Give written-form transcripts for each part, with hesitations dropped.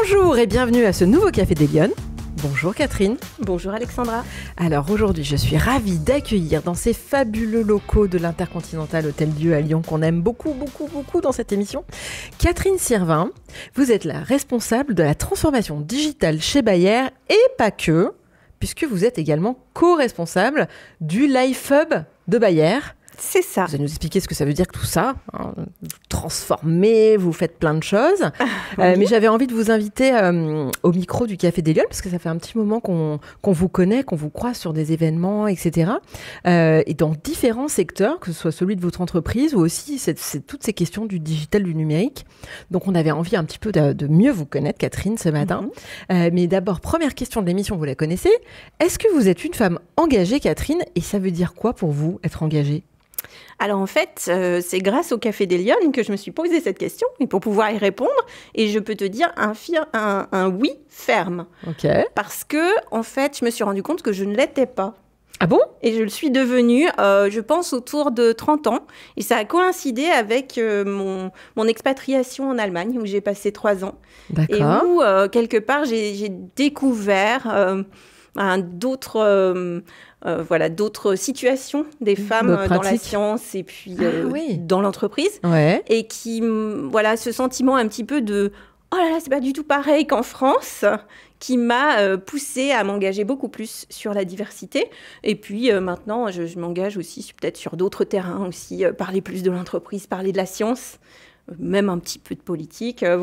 Bonjour et bienvenue à ce nouveau Café des Lyonnes. Bonjour Catherine. Bonjour Alexandra. Alors aujourd'hui, je suis ravie d'accueillir dans ces fabuleux locaux de l'Intercontinental Hôtel-Dieu à Lyon, qu'on aime beaucoup dans cette émission, Catherine Sirvin. Vous êtes la responsable de la transformation digitale chez Bayer et pas que, puisque vous êtes également co-responsable du Life Hub de Bayer. C'est ça. Vous allez nous expliquer ce que ça veut dire tout ça. Hein. Vous transformez, vous faites plein de choses. Oui. Mais j'avais envie de vous inviter au micro du Café des Lyonnes, parce que ça fait un petit moment qu'on vous connaît, qu'on vous croise sur des événements, etc. Et dans différents secteurs, que ce soit celui de votre entreprise ou aussi c'est toutes ces questions du digital, du numérique. Donc on avait envie un petit peu de mieux vous connaître, Catherine, ce matin. Mais d'abord, première question de l'émission, vous la connaissez. Est-ce que vous êtes une femme engagée, Catherine? Et ça veut dire quoi pour vous, être engagée? Alors en fait, c'est grâce au Café des Lyonnes que je me suis posé cette question et pour pouvoir y répondre. Et je peux te dire un oui ferme. Ok. Parce que, en fait, je me suis rendu compte que je ne l'étais pas. Ah bon? Et je le suis devenue, je pense, autour de 30 ans. Et ça a coïncidé avec mon expatriation en Allemagne, où j'ai passé 3 ans. D'accord. Et où, quelque part, j'ai découvert d'autres situations des femmes dans la science et puis dans l'entreprise. Ouais. Et qui, ce sentiment un petit peu de « Oh là là, c'est pas du tout pareil qu'en France », qui m'a poussée à m'engager beaucoup plus sur la diversité. Et puis maintenant, je m'engage aussi peut-être sur d'autres terrains aussi, parler plus de l'entreprise, parler de la science, même un petit peu de politique, un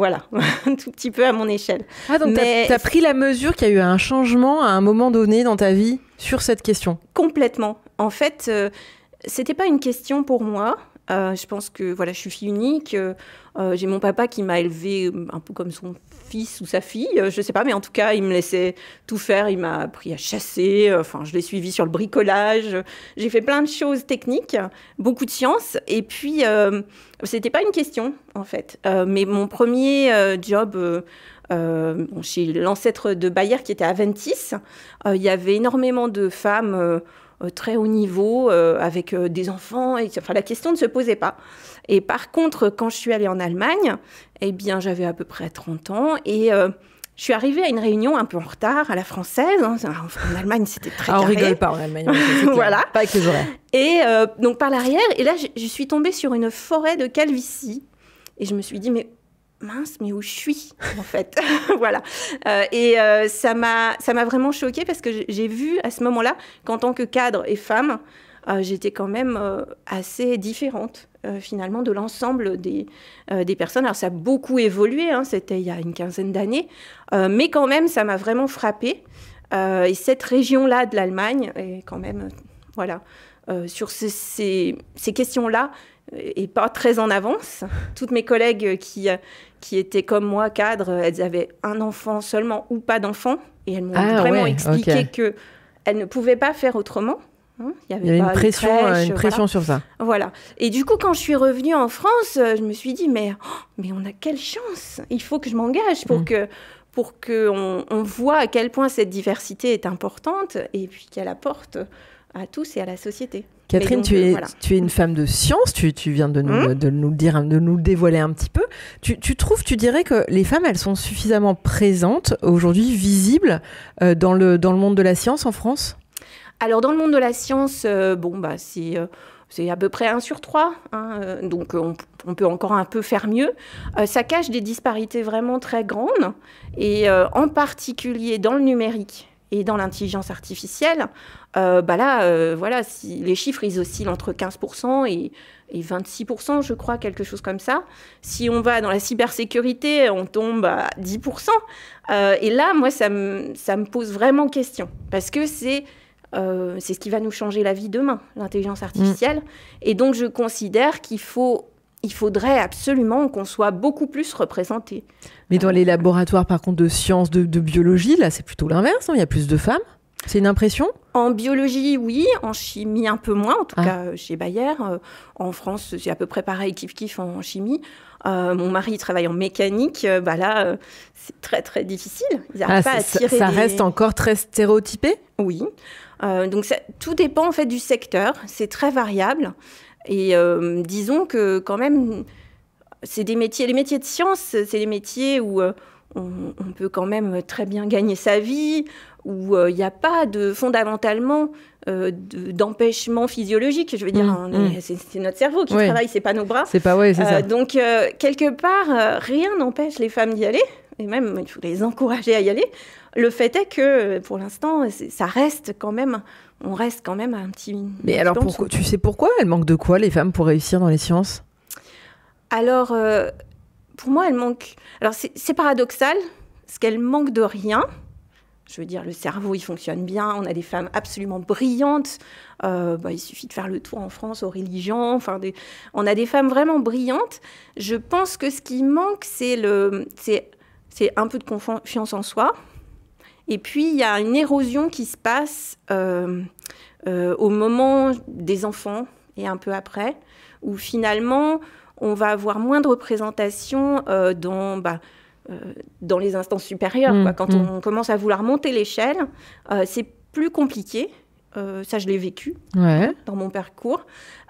tout petit peu à mon échelle. Ah, donc t'as pris la mesure qu'il y a eu un changement à un moment donné dans ta vie sur cette question? Complètement. En fait, c'était pas une question pour moi. Je pense que je suis fille unique. J'ai mon papa qui m'a élevée un peu comme son fils ou sa fille, je sais pas, mais en tout cas, il me laissait tout faire. Il m'a appris à chasser. Je l'ai suivi sur le bricolage. J'ai fait plein de choses techniques, beaucoup de sciences. Et puis, c'était pas une question, en fait. Mais mon premier job chez l'ancêtre de Bayer, qui était Aventis, il y avait énormément de femmes très haut niveau, avec des enfants. La question ne se posait pas. Et par contre, quand je suis allée en Allemagne, j'avais à peu près 30 ans et je suis arrivée à une réunion un peu en retard, à la française. En Allemagne, c'était très carré. On rigole pas en Allemagne. Voilà. Pas avec les horaires. Et donc, par l'arrière, et là, je suis tombée sur une forêt de calvitie. Et je me suis dit, mais mince, mais où je suis, en fait. Voilà. Ça m'a vraiment choquée parce que j'ai vu à ce moment-là qu'en tant que cadre et femme, j'étais quand même assez différente, finalement, de l'ensemble des personnes. Alors, ça a beaucoup évolué, c'était il y a une quinzaine d'années, mais quand même, ça m'a vraiment frappée. Et cette région-là de l'Allemagne est quand même, sur ces questions-là, et pas très en avance. Toutes mes collègues qui étaient comme moi cadres, elles avaient un enfant seulement ou pas d'enfant. Et elles m'ont vraiment expliqué qu'elles ne pouvaient pas faire autrement. Il y avait une pression sur ça. Voilà. Et du coup, quand je suis revenue en France, je me suis dit, mais on a quelle chance! Il faut que je m'engage pour qu'on voit à quel point cette diversité est importante et puis qu'elle apporte à tous et à la société. Catherine, tu es une femme de science, tu viens de nous le dire, de nous le dévoiler un petit peu. Tu dirais que les femmes, elles sont suffisamment présentes aujourd'hui, visibles dans le monde de la science en France? Alors, dans le monde de la science, c'est à peu près 1 sur 3. Donc, on peut encore un peu faire mieux. Ça cache des disparités vraiment très grandes. Et en particulier dans le numérique et dans l'intelligence artificielle, si les chiffres, ils oscillent entre 15% et 26%, je crois, quelque chose comme ça. Si on va dans la cybersécurité, on tombe à 10%. Et là, moi, ça me pose vraiment question. Parce que c'est ce qui va nous changer la vie demain, l'intelligence artificielle. Et donc, je considère qu'il faudrait absolument qu'on soit beaucoup plus représentés. Mais dans les laboratoires, par contre, de sciences, de biologie, là, c'est plutôt l'inverse, il y a plus de femmes? C'est une impression? En biologie, oui. En chimie, un peu moins, en tout cas chez Bayer. En France, c'est à peu près pareil, kiff-kiff en chimie. Mon mari travaille en mécanique. Là, c'est très, très difficile. Ils n'arrivent pas à tirer ça reste encore très stéréotypé? Oui. Donc, tout dépend, en fait, du secteur. C'est très variable. Et disons que, quand même, c'est des métiers... Les métiers de science, c'est des métiers où on peut quand même très bien gagner sa vie, où il n'y a pas fondamentalement d'empêchement physiologique. Je veux dire, c'est notre cerveau qui travaille, c'est pas nos bras. C'est ça. Donc, quelque part, rien n'empêche les femmes d'y aller. Et même, il faut les encourager à y aller. Le fait est que, pour l'instant, ça reste quand même... On reste quand même un petit... Mais alors, tu sais pourquoi elles manquent de quoi, les femmes, pour réussir dans les sciences? Alors, pour moi, elles manquent... Alors, c'est paradoxal, parce qu'elles manquent de rien. Je veux dire, le cerveau, il fonctionne bien. On a des femmes absolument brillantes. Il suffit de faire le tour en France aux religions. On a des femmes vraiment brillantes. Je pense que ce qui manque, c'est un peu de confiance en soi. Et puis, il y a une érosion qui se passe au moment des enfants et un peu après, où finalement, on va avoir moins de représentation dans les instances supérieures. Quand on commence à vouloir monter l'échelle, c'est plus compliqué. Ça, je l'ai vécu dans mon parcours.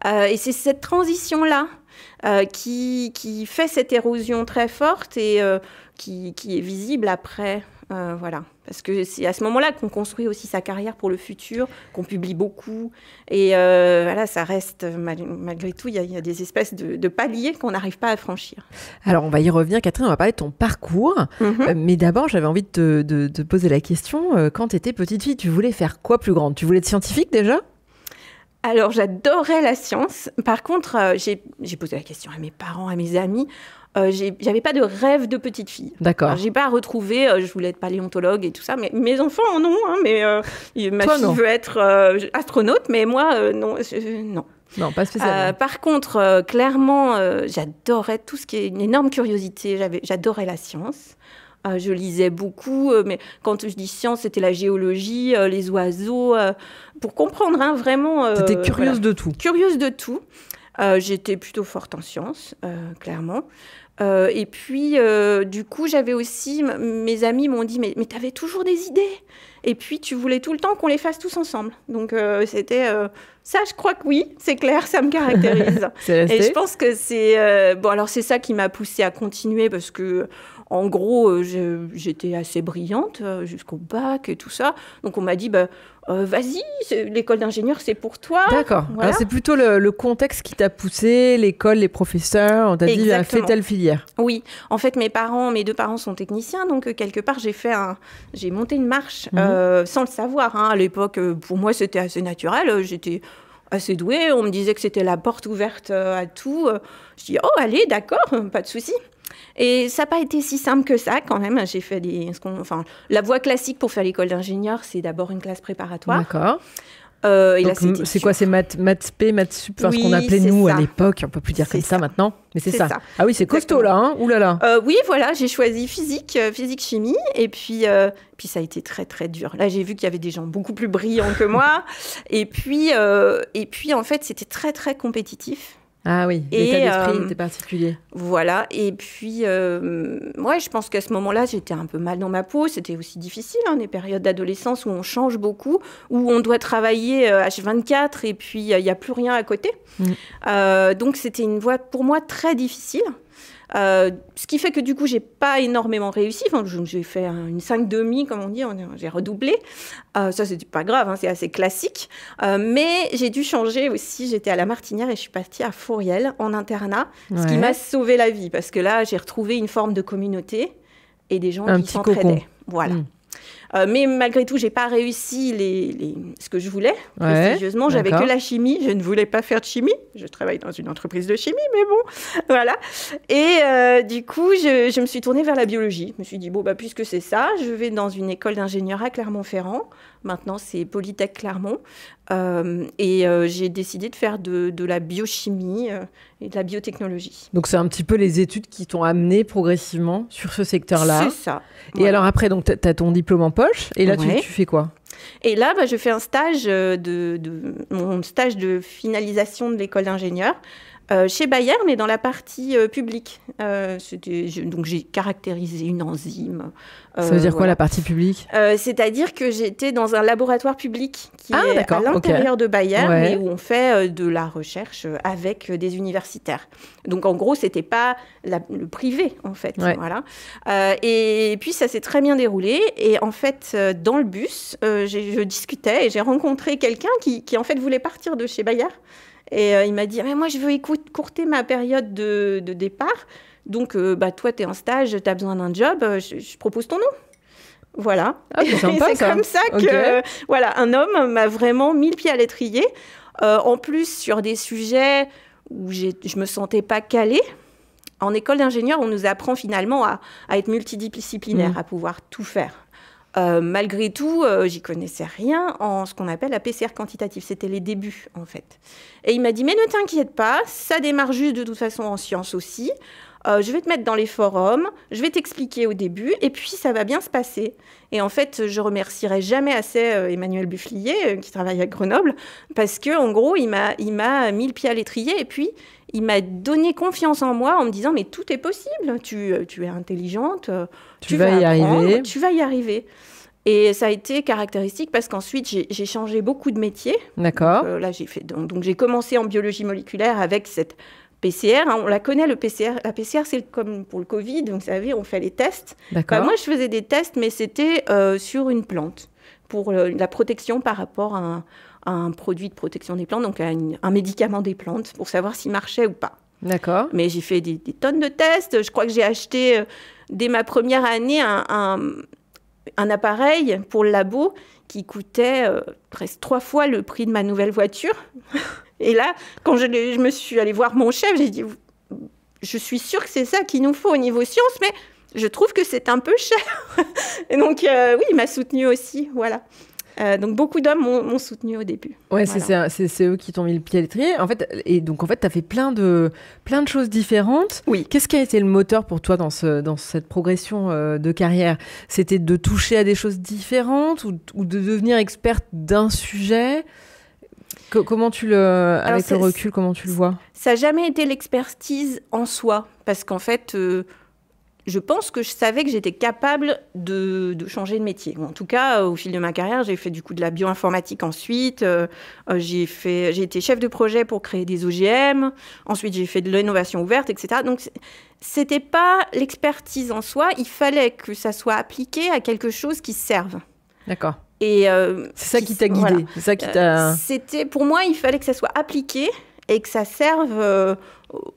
Et c'est cette transition-là qui fait cette érosion très forte et qui est visible après. Voilà. Parce que c'est à ce moment-là qu'on construit aussi sa carrière pour le futur, qu'on publie beaucoup. Et voilà, ça reste, malgré tout, il y a des espèces de paliers qu'on n'arrive pas à franchir. Alors, on va y revenir, Catherine, on va parler de ton parcours. Mais d'abord, j'avais envie de te poser la question. Quand tu étais petite fille, tu voulais faire quoi plus grande? Tu voulais être scientifique déjà? Alors, j'adorais la science. Par contre, j'ai posé la question à mes parents, à mes amis. J'avais pas de rêve de petite fille. D'accord. Alors, j'ai pas retrouvé, je voulais être paléontologue et tout ça, mais mes enfants en ont, ma fille veut être astronaute, mais moi, non. Non, pas spécialement. Par contre, clairement, j'adorais tout ce qui est une énorme curiosité. J'adorais la science. Je lisais beaucoup, mais quand je dis science, c'était la géologie, les oiseaux, pour comprendre vraiment... T'étais curieuse de tout. Curieuse de tout. J'étais plutôt forte en sciences, clairement. Et puis, du coup, j'avais aussi... Mes amis m'ont dit, mais t'avais toujours des idées. Et puis, tu voulais tout le temps qu'on les fasse tous ensemble. Donc, c'était... ça, je crois que oui, c'est clair, ça me caractérise. C'est resté. Et je pense que c'est... alors, c'est ça qui m'a poussée à continuer, parce que... En gros, j'étais assez brillante jusqu'au bac et tout ça. Donc, on m'a dit, vas-y, l'école d'ingénieur, c'est pour toi. D'accord. Voilà. Alors, c'est plutôt le contexte qui t'a poussé, l'école, les professeurs. On t'a dit, fais telle filière. Oui. En fait, mes deux parents sont techniciens. Donc, quelque part, j'ai monté une marche sans le savoir. À l'époque, pour moi, c'était assez naturel. J'étais assez douée. On me disait que c'était la porte ouverte à tout. Je dis, oh, allez, d'accord, pas de souci. Et ça n'a pas été si simple que ça, quand même. J'ai fait la voie classique pour faire l'école d'ingénieur, c'est d'abord une classe préparatoire. D'accord. Donc, c'est quoi? C'est maths P, maths sup, ce qu'on appelait nous à l'époque. On ne peut plus dire comme ça maintenant, mais c'est ça. Ah oui, c'est costaud là, hein? Ouh là là. Oui, voilà, j'ai choisi physique, chimie, et puis ça a été très très dur. Là, j'ai vu qu'il y avait des gens beaucoup plus brillants que moi, et puis en fait, c'était très très compétitif. Ah oui, l'état d'esprit était particulier. Voilà, et puis, je pense qu'à ce moment-là, j'étais un peu mal dans ma peau. C'était aussi difficile, des périodes d'adolescence où on change beaucoup, où on doit travailler H24 et puis il n'y a plus rien à côté. Donc, c'était une voie pour moi très difficile. Ce qui fait que du coup, j'ai pas énormément réussi. J'ai fait une 5,5, comme on dit, j'ai redoublé. Ça, c'était pas grave, c'est assez classique. Mais j'ai dû changer aussi. J'étais à la Martinière et je suis partie à Fouriel en internat, ce qui m'a sauvé la vie parce que là, j'ai retrouvé une forme de communauté et des gens qui s'entraidaient. Voilà. Mais malgré tout, j'ai pas réussi ce que je voulais prestigieusement. J'avais que la chimie. Je ne voulais pas faire de chimie. Je travaille dans une entreprise de chimie, mais bon, voilà. Et du coup, je me suis tournée vers la biologie. Je me suis dit, puisque c'est ça, je vais dans une école d'ingénieur à Clermont-Ferrand. Maintenant, c'est Polytech Clermont. Et j'ai décidé de faire de la biochimie et de la biotechnologie. Donc, c'est un petit peu les études qui t'ont amené progressivement sur ce secteur-là. C'est ça. Et alors après, tu as ton diplôme en poche. Et là, tu fais quoi? Et là, je fais un stage mon stage de finalisation de l'école d'ingénieur. Chez Bayer, mais dans la partie publique. Donc j'ai caractérisé une enzyme. Ça veut dire quoi, la partie publique? C'est-à-dire que j'étais dans un laboratoire public qui est à l'intérieur de Bayer, mais où on fait de la recherche avec des universitaires. Donc en gros, c'était pas le privé, en fait. Voilà. Et puis ça s'est très bien déroulé. Et en fait, dans le bus, je discutais et j'ai rencontré quelqu'un qui en fait voulait partir de chez Bayer. Et il m'a dit, mais moi, je veux écourter ma période de départ. Donc, toi, tu es en stage, tu as besoin d'un job, je propose ton nom. Voilà. Ah, c'est sympa, c'est comme ça que un homme m'a vraiment mis le pied à l'étrier. En plus, sur des sujets où je me sentais pas calée. En école d'ingénieur, on nous apprend finalement à être multidisciplinaire, à pouvoir tout faire. Malgré tout, j'y connaissais rien en ce qu'on appelle la PCR quantitative. C'était les débuts, en fait. Et il m'a dit, mais ne t'inquiète pas, ça démarre juste de toute façon en sciences aussi. Je vais te mettre dans les forums, je vais t'expliquer au début, et puis ça va bien se passer. Et en fait, je remercierai jamais assez Emmanuel Bufflier, qui travaille à Grenoble, parce qu'en gros, il m'a mis le pied à l'étrier, et puis il m'a donné confiance en moi en me disant, mais tout est possible, tu es intelligente, tu vas y arriver. Tu vas y arriver. Et ça a été caractéristique parce qu'ensuite, j'ai changé beaucoup de métiers. D'accord. Là, donc j'ai commencé en biologie moléculaire avec cette PCR. On la connaît, le PCR. La PCR, c'est comme pour le Covid. Donc, vous savez, on fait les tests. D'accord. Moi, je faisais des tests, mais c'était sur une plante pour la protection par rapport à un produit de protection des plantes, donc à un médicament des plantes, pour savoir s'il marchait ou pas. D'accord. Mais j'ai fait des tonnes de tests. Je crois que j'ai acheté, dès ma première année, un appareil pour le labo qui coûtait presque 3 fois le prix de ma nouvelle voiture. Et là, quand je me suis allée voir mon chef, j'ai dit, je suis sûre que c'est ça qu'il nous faut au niveau sciences, mais je trouve que c'est un peu cher. Et donc, oui, il m'a soutenue aussi, voilà. Donc, beaucoup d'hommes m'ont soutenue au début. Ouais, voilà. c'est eux qui t'ont mis le pied à l'étrier. En fait, tu as fait plein de choses différentes. Oui. Qu'est-ce qui a été le moteur pour toi dans cette progression de carrière? C'était de toucher à des choses différentes ou de devenir experte d'un sujet? Comment avec le recul, comment tu le vois? Ça n'a jamais été l'expertise en soi. Parce qu'en fait... je pense que je savais que j'étais capable de changer de métier. En tout cas, au fil de ma carrière, j'ai fait du coup de la bioinformatique ensuite. J'ai été chef de projet pour créer des OGM. Ensuite, j'ai fait de l'innovation ouverte, etc. Donc, c'était pas l'expertise en soi. Il fallait que ça soit appliqué à quelque chose qui serve. D'accord. Et c'est ça qui t'a guidée. Voilà. C'est ça qui t'a... pour moi, il fallait que ça soit appliqué et que ça serve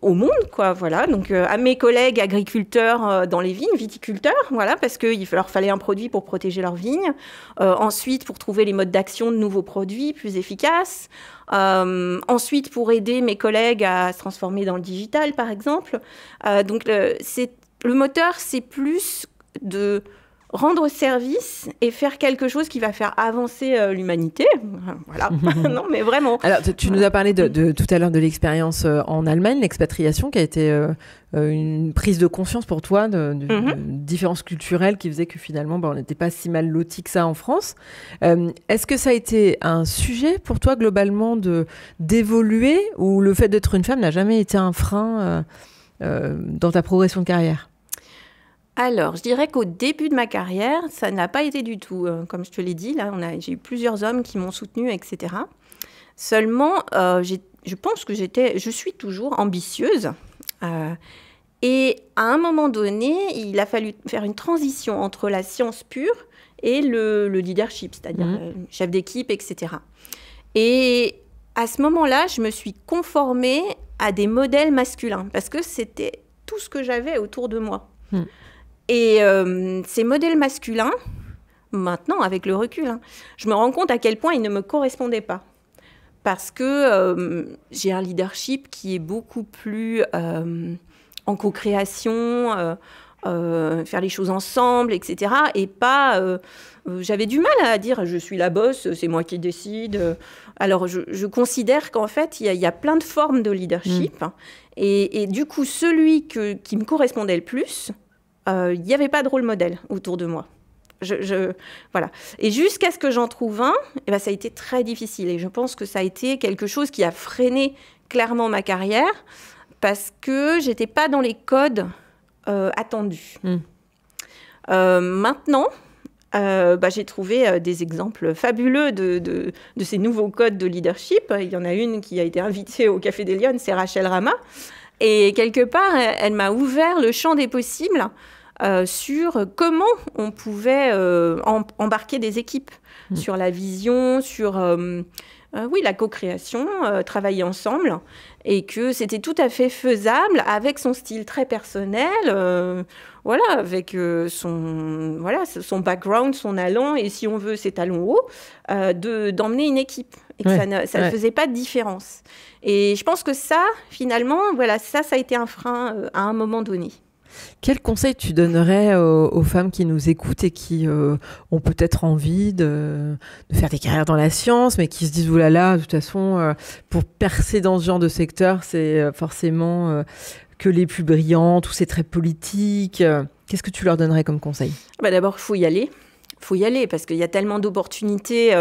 au monde, quoi, voilà. Donc, à mes collègues agriculteurs dans les vignes, viticulteurs, voilà, parce qu'il leur fallait un produit pour protéger leurs vignes. Ensuite, pour trouver les modes d'action de nouveaux produits plus efficaces. Ensuite, pour aider mes collègues à se transformer dans le digital, par exemple. Donc, le moteur, c'est plus de rendre service et faire quelque chose qui va faire avancer l'humanité. Voilà. Non, mais vraiment. Alors, tu nous as parlé de tout à l'heure de l'expérience en Allemagne, l'expatriation, qui a été une prise de conscience pour toi de différences culturelles qui faisait que finalement, on n'était pas si mal lotis que ça en France. Est-ce que ça a été un sujet pour toi, globalement, d'évoluer, ou le fait d'être une femme n'a jamais été un frein dans ta progression de carrière? Alors, je dirais qu'au début de ma carrière, ça n'a pas été du tout. Comme je te l'ai dit, là, j'ai eu plusieurs hommes qui m'ont soutenue, etc. Seulement, je pense que je suis toujours ambitieuse. Et à un moment donné, il a fallu faire une transition entre la science pure et le leadership, c'est-à-dire chef d'équipe, etc. Et à ce moment-là, je me suis conformée à des modèles masculins parce que c'était tout ce que j'avais autour de moi. Et ces modèles masculins, maintenant, avec le recul, je me rends compte à quel point ils ne me correspondaient pas. Parce que j'ai un leadership qui est beaucoup plus en co-création, faire les choses ensemble, etc. Et pas... j'avais du mal à dire « je suis la boss, c'est moi qui décide ». Alors, je considère qu'en fait, il y a plein de formes de leadership. Et du coup, celui qui me correspondait le plus... il n'y avait pas de rôle modèle autour de moi. Voilà. Et jusqu'à ce que j'en trouve un, ça a été très difficile. Et je pense que ça a été quelque chose qui a freiné clairement ma carrière parce que j'étais pas dans les codes attendus. Maintenant, j'ai trouvé des exemples fabuleux de ces nouveaux codes de leadership. Il y en a une qui a été invitée au Café des Lyonnes, c'est Rachel Rama. Et quelque part, elle m'a ouvert le champ des possibles sur comment on pouvait embarquer des équipes, sur la vision, sur la co-création, travailler ensemble, et que c'était tout à fait faisable avec son style très personnel, avec son background, son allant, et si on veut ses talons hauts, d'emmener une équipe, et que ça ne faisait pas de différence. Et je pense que ça, finalement, ça a été un frein à un moment donné. Quel conseil tu donnerais aux femmes qui nous écoutent et qui ont peut-être envie de faire des carrières dans la science, mais qui se disent « oulala, de toute façon, pour percer dans ce genre de secteur, c'est forcément que les plus brillantes ou c'est très politique ». Qu'est-ce que tu leur donnerais comme conseil ? D'abord, il faut y aller. Il faut y aller parce qu'il y a tellement d'opportunités.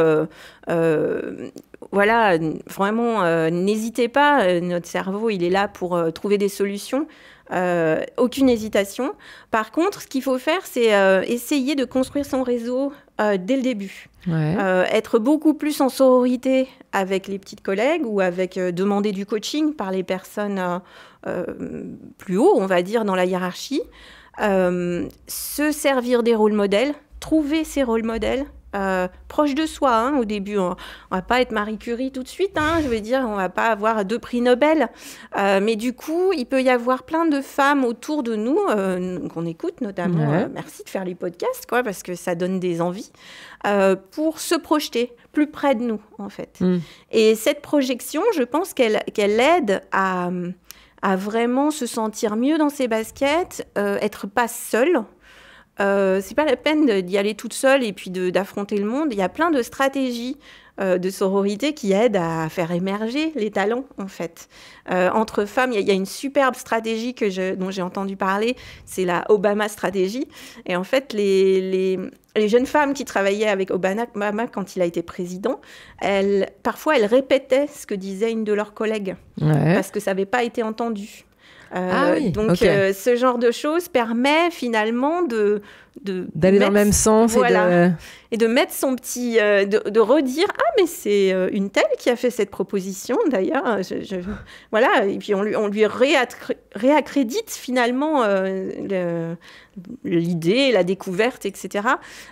Vraiment, n'hésitez pas. Notre cerveau, il est là pour trouver des solutions. Aucune hésitation. Par contre, ce qu'il faut faire, c'est essayer de construire son réseau dès le début. Être beaucoup plus en sororité avec les petites collègues ou demander du coaching par les personnes plus haut, on va dire, dans la hiérarchie. Se servir des rôles modèles, trouver ses rôles modèles. Proche de soi, au début, on va pas être Marie Curie tout de suite, je veux dire, on va pas avoir 2 prix Nobel, mais du coup, il peut y avoir plein de femmes autour de nous qu'on écoute, notamment. Merci de faire les podcasts, parce que ça donne des envies pour se projeter plus près de nous, en fait. Et cette projection, je pense qu'elle aide à vraiment se sentir mieux dans ses baskets, être pas seule. C'est pas la peine d'y aller toute seule et puis d'affronter le monde. Il y a plein de stratégies de sororité qui aident à faire émerger les talents, en fait. Entre femmes, il y a une superbe stratégie dont j'ai entendu parler, c'est la Obama stratégie. Et en fait, les jeunes femmes qui travaillaient avec Obama quand il a été président, parfois, elles répétaient ce que disait une de leurs collègues parce que ça n'avait pas été entendu. Ce genre de choses permet finalement d'aller dans le même sens et de mettre son petit de redire mais c'est une telle qui a fait cette proposition d'ailleurs et puis on lui réaccrédite finalement l'idée, la découverte, etc.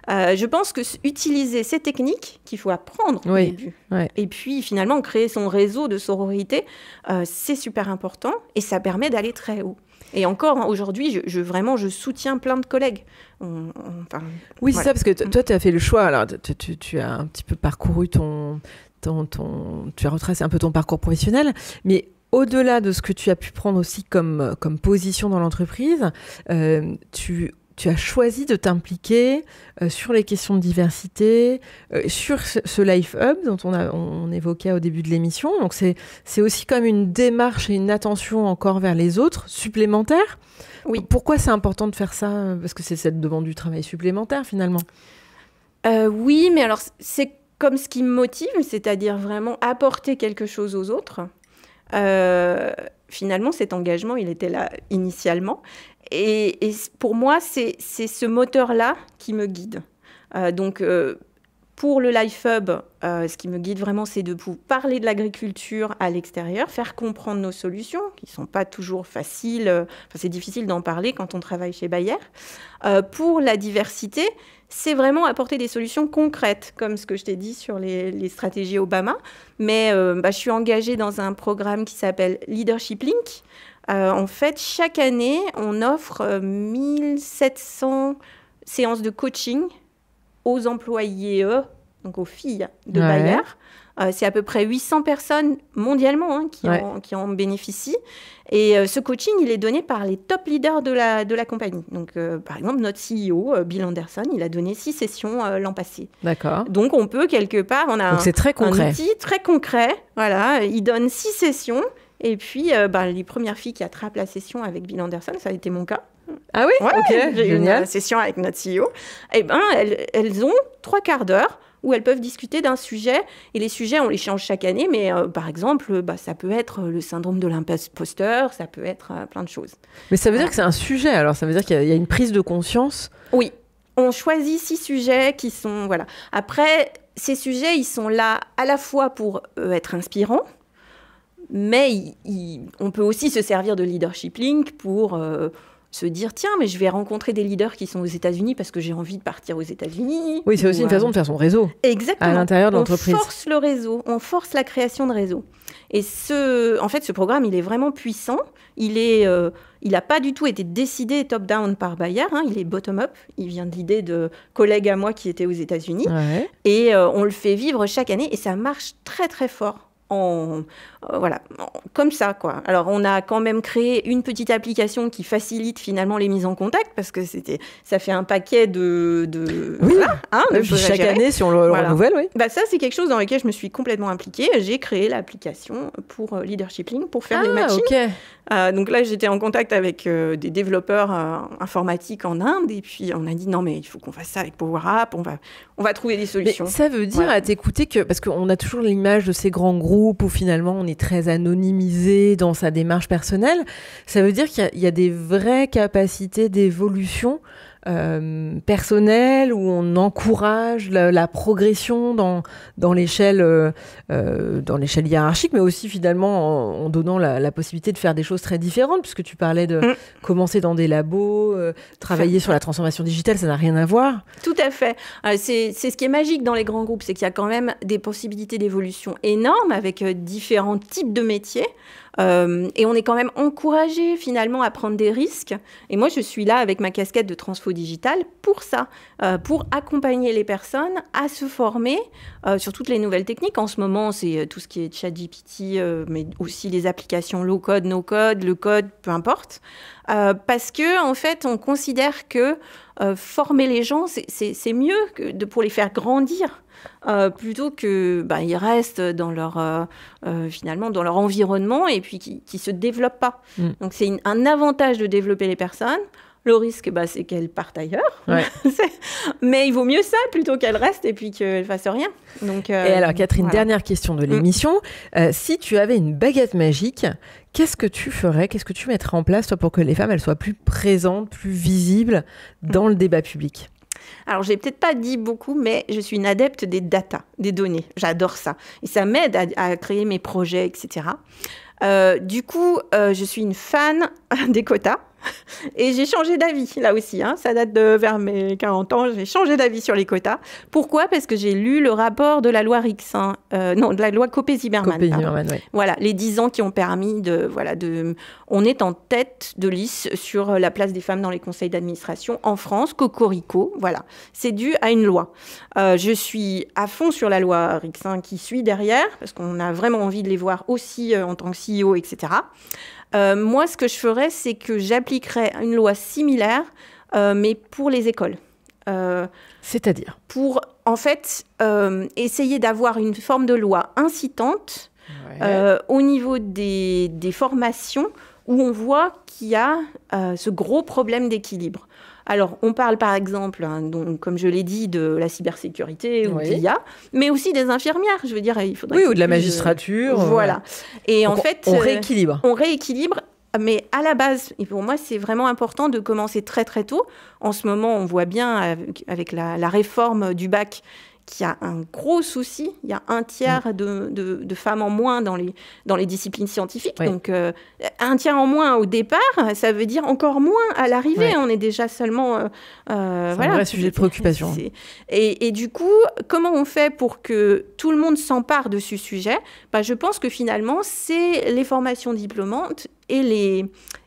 Je pense que utiliser ces techniques qu'il faut apprendre au début et puis finalement créer son réseau de sororité, c'est super important et ça permet d'aller très haut. Et encore, aujourd'hui, je soutiens plein de collègues. C'est ça, parce que toi, tu as fait le choix. Alors, tu as un petit peu parcouru tu as retracé un peu ton parcours professionnel, mais au-delà de ce que tu as pu prendre aussi comme position dans l'entreprise, tu as choisi de t'impliquer sur les questions de diversité, sur ce Life Hub dont on évoquait au début de l'émission. Donc, c'est aussi comme une démarche et une attention encore vers les autres supplémentaire. Oui. Pourquoi c'est important de faire ça ? Parce que c'est cette demande du travail supplémentaire, finalement. Oui, mais alors, c'est comme ce qui me motive, c'est-à-dire vraiment apporter quelque chose aux autres. Finalement, cet engagement, il était là initialement. Et pour moi, c'est ce moteur-là qui me guide. Pour le Life Hub, ce qui me guide vraiment, c'est de parler de l'agriculture à l'extérieur, faire comprendre nos solutions, qui ne sont pas toujours faciles. C'est difficile d'en parler quand on travaille chez Bayer. Pour la diversité, c'est vraiment apporter des solutions concrètes, comme ce que je t'ai dit sur les stratégies Obama. Mais je suis engagée dans un programme qui s'appelle Leadership Link. En fait, chaque année, on offre 1700 séances de coaching aux employés, donc aux filles de Bayer. C'est à peu près 800 personnes mondialement qui en bénéficient. Et ce coaching, il est donné par les top leaders de la compagnie. Donc, par exemple, notre CEO, Bill Anderson, il a donné 6 sessions l'an passé. D'accord. Donc, on peut quelque part... Donc, c'est très concret. Un outil très concret. Voilà, il donne 6 sessions. Et puis, les premières filles qui attrapent la session avec Bill Anderson, ça a été mon cas. Ah oui, j'ai eu une session avec notre CEO. Eh elles ont 3 quarts d'heure où elles peuvent discuter d'un sujet. Et les sujets, on les change chaque année, mais par exemple, ça peut être le syndrome de l'imposteur, ça peut être plein de choses. Mais ça veut dire que c'est un sujet, alors ça veut dire qu'il y a une prise de conscience? Oui, on choisit 6 sujets qui sont... Voilà. Après, ces sujets, ils sont là à la fois pour être inspirants, mais on peut aussi se servir de Leadership Link pour se dire, tiens, mais je vais rencontrer des leaders qui sont aux États-Unis parce que j'ai envie de partir aux États-Unis. Oui, c'est aussi une façon de faire son réseau. Exactement. À l'intérieur de l'entreprise. On force le réseau, on force la création de réseau. Et en fait, ce programme, il est vraiment puissant. Il n'a pas du tout été décidé top-down par Bayer, hein, il est bottom-up. Il vient de l'idée de collègues à moi qui étaient aux États-Unis. Ouais. Et on le fait vivre chaque année et ça marche très, très fort. Comme ça, quoi. Alors, on a quand même créé une petite application qui facilite finalement les mises en contact parce que ça fait un paquet de oui, voilà, hein, de choses chaque à gérer. année, si on le renouvelle, oui. Ça, c'est quelque chose dans lequel je me suis complètement impliquée. J'ai créé l'application pour Leadership Link pour faire les matchings. Okay. Donc là, j'étais en contact avec des développeurs informatiques en Inde et puis on a dit non, mais il faut qu'on fasse ça avec Power App. On va trouver des solutions. Mais ça veut dire à t'écouter que, parce qu'on a toujours l'image de ces grands groupes où finalement on est très anonymisé dans sa démarche personnelle, ça veut dire qu'il y a des vraies capacités d'évolution personnelle où on encourage la progression dans l'échelle hiérarchique, mais aussi finalement en donnant la possibilité de faire des choses très différentes, puisque tu parlais de commencer dans des labos, travailler sur la transformation digitale, ça n'a rien à voir. Tout à fait. C'est ce qui est magique dans les grands groupes, c'est qu'il y a quand même des possibilités d'évolution énormes avec différents types de métiers. Et on est quand même encouragé finalement à prendre des risques. Et moi, je suis là avec ma casquette de transfo digital pour ça, pour accompagner les personnes à se former sur toutes les nouvelles techniques. En ce moment, c'est tout ce qui est ChatGPT, mais aussi les applications low-code, no-code, le code, peu importe. Parce que en fait, on considère que former les gens, c'est mieux pour les faire grandir. Plutôt que ils restent dans finalement dans leur environnement et puis qui se développent pas. Donc c'est un avantage de développer les personnes. Le risque, c'est qu'elles partent ailleurs. Ouais. Mais il vaut mieux ça plutôt qu'elles restent et puis qu'elles fassent rien. Donc, et alors Catherine, dernière question de l'émission. Si tu avais une baguette magique, qu'est-ce que tu ferais? Qu'est-ce que tu mettrais en place toi, pour que les femmes elles soient plus présentes, plus visibles dans le débat public? Alors, je n'ai peut-être pas dit beaucoup, mais je suis une adepte des data, des données. J'adore ça. Et ça m'aide à créer mes projets, etc. Du coup, je suis une fan des quotas. Et j'ai changé d'avis, là aussi. Ça date de vers mes 40 ans. J'ai changé d'avis sur les quotas. Pourquoi? Parce que j'ai lu le rapport de la loi Rixin, de la loi Copé-Zimmermann. Copé-Zimmermann, oui. Voilà, les 10 ans qui ont permis on est en tête de liste sur la place des femmes dans les conseils d'administration en France, cocorico, voilà. C'est dû à une loi. Je suis à fond sur la loi Rixin qui suit derrière, parce qu'on a vraiment envie de les voir aussi en tant que CEO, etc. Moi, ce que je ferais, c'est que j'appliquerais une loi similaire, mais pour les écoles. C'est-à-dire? Pour, en fait, essayer d'avoir une forme de loi incitante au niveau des formations où on voit qu'il y a ce gros problème d'équilibre. Alors, on parle par exemple, donc, comme je l'ai dit, de la cybersécurité ou de l'IA, mais aussi des infirmières. Je veux dire, il faudrait. Oui, ou de la magistrature. Voilà. Et donc en fait, on rééquilibre. On rééquilibre, mais à la base, et pour moi, c'est vraiment important de commencer très très tôt. En ce moment, on voit bien avec la réforme du bac qu'il y a un gros souci. Il y a un tiers de femmes en moins dans les disciplines scientifiques. Oui. Donc, un tiers en moins au départ, ça veut dire encore moins à l'arrivée. Oui. On est déjà seulement... c'est un vrai sujet de préoccupation. Et du coup, comment on fait pour que tout le monde s'empare de ce sujet? Je pense que finalement, c'est les formations diplômantes et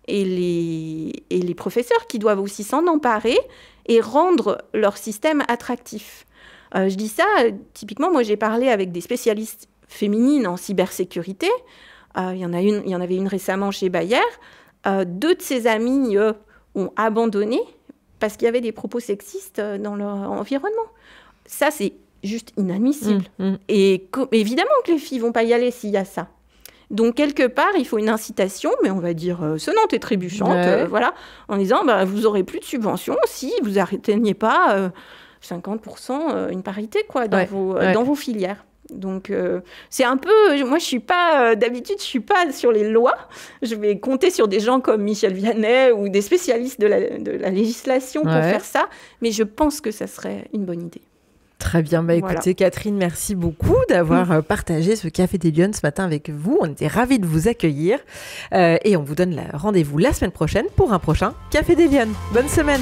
les professeurs qui doivent aussi s'en emparer et rendre leur système attractif. Je dis ça, typiquement, moi j'ai parlé avec des spécialistes féminines en cybersécurité. Il y en avait une récemment chez Bayer. 2 de ses amies ont abandonné parce qu'il y avait des propos sexistes dans leur environnement. Ça, c'est juste inadmissible. Et évidemment que les filles ne vont pas y aller s'il y a ça. Donc, quelque part, il faut une incitation, mais on va dire sonnante et trébuchante, voilà, en disant vous n'aurez plus de subventions si vous n'atteignez pas 50% une parité quoi, Ouais. dans vos filières. Donc, c'est un peu... Moi, je suis pas... d'habitude, je suis pas sur les lois. Je vais compter sur des gens comme Michel Vianney ou des spécialistes de la législation pour faire ça. Mais je pense que ça serait une bonne idée. Très bien. Bah, écoutez, Catherine, merci beaucoup d'avoir partagé ce Café des Lyon ce matin avec vous. On était ravis de vous accueillir. Et on vous donne rendez-vous la semaine prochaine pour un prochain Café des Lyon. Bonne semaine.